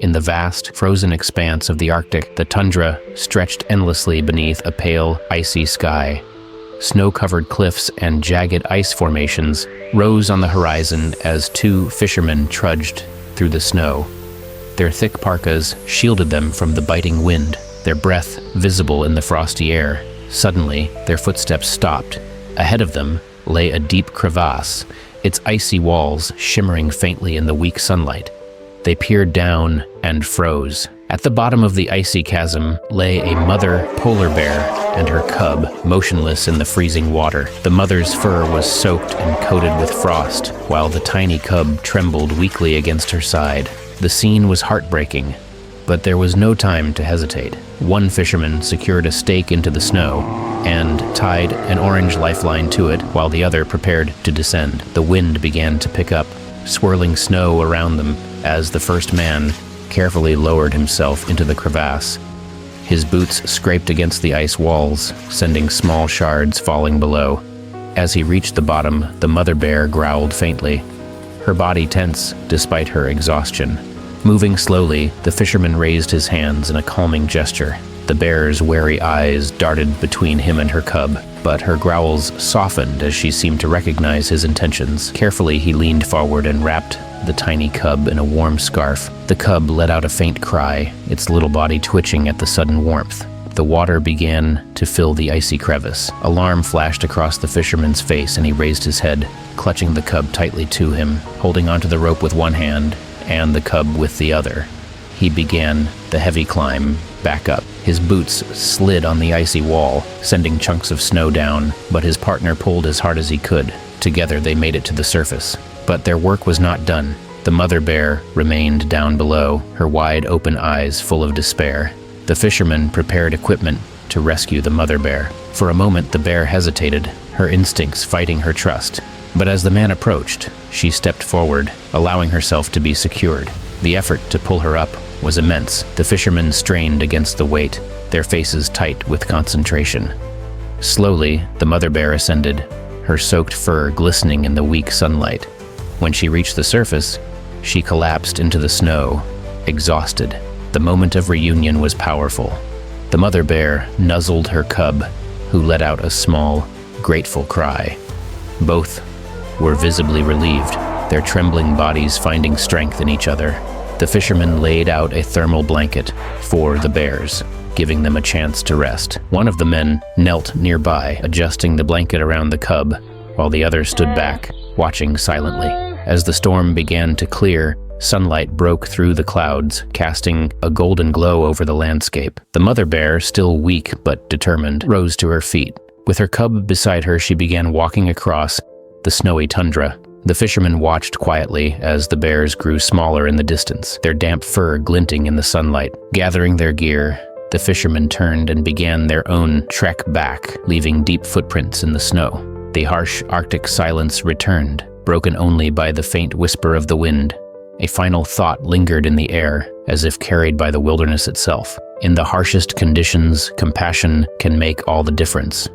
In the vast, frozen expanse of the Arctic, the tundra stretched endlessly beneath a pale, icy sky. Snow-covered cliffs and jagged ice formations rose on the horizon as two fishermen trudged through the snow. Their thick parkas shielded them from the biting wind, their breath visible in the frosty air. Suddenly, their footsteps stopped. Ahead of them lay a deep crevasse, its icy walls shimmering faintly in the weak sunlight. They peered down and froze. At the bottom of the icy chasm lay a mother polar bear and her cub, motionless in the freezing water. The mother's fur was soaked and coated with frost, while the tiny cub trembled weakly against her side. The scene was heartbreaking, but there was no time to hesitate. One fisherman secured a stake into the snow and tied an orange lifeline to it while the other prepared to descend. The wind began to pick up, swirling snow around them as the first man carefully lowered himself into the crevasse. His boots scraped against the ice walls, sending small shards falling below. As he reached the bottom, the mother bear growled faintly, her body tense despite her exhaustion. Moving slowly, the fisherman raised his hands in a calming gesture. The bear's wary eyes darted between him and her cub, but her growls softened as she seemed to recognize his intentions. Carefully, he leaned forward and wrapped the tiny cub in a warm scarf. The cub let out a faint cry, its little body twitching at the sudden warmth. The water began to fill the icy crevice. Alarm flashed across the fisherman's face and he raised his head, clutching the cub tightly to him, holding onto the rope with one hand and the cub with the other. He began the heavy climb back up. His boots slid on the icy wall, sending chunks of snow down, but his partner pulled as hard as he could. Together they made it to the surface. But their work was not done. The mother bear remained down below, her wide-open eyes full of despair. The fisherman prepared equipment to rescue the mother bear. For a moment, the bear hesitated, her instincts fighting her trust. But as the man approached, she stepped forward, allowing herself to be secured. The effort to pull her up was immense. The fishermen strained against the weight, their faces tight with concentration. Slowly, the mother bear ascended, her soaked fur glistening in the weak sunlight. When she reached the surface, she collapsed into the snow, exhausted. The moment of reunion was powerful. The mother bear nuzzled her cub, who let out a small, grateful cry. Both were visibly relieved, their trembling bodies finding strength in each other. The fisherman laid out a thermal blanket for the bears, giving them a chance to rest. One of the men knelt nearby, adjusting the blanket around the cub, while the other stood back, watching silently. As the storm began to clear, sunlight broke through the clouds, casting a golden glow over the landscape. The mother bear, still weak but determined, rose to her feet. With her cub beside her, she began walking across the snowy tundra. The fishermen watched quietly as the bears grew smaller in the distance, their damp fur glinting in the sunlight. Gathering their gear, the fishermen turned and began their own trek back, leaving deep footprints in the snow. The harsh Arctic silence returned, broken only by the faint whisper of the wind. A final thought lingered in the air, as if carried by the wilderness itself. In the harshest conditions, compassion can make all the difference.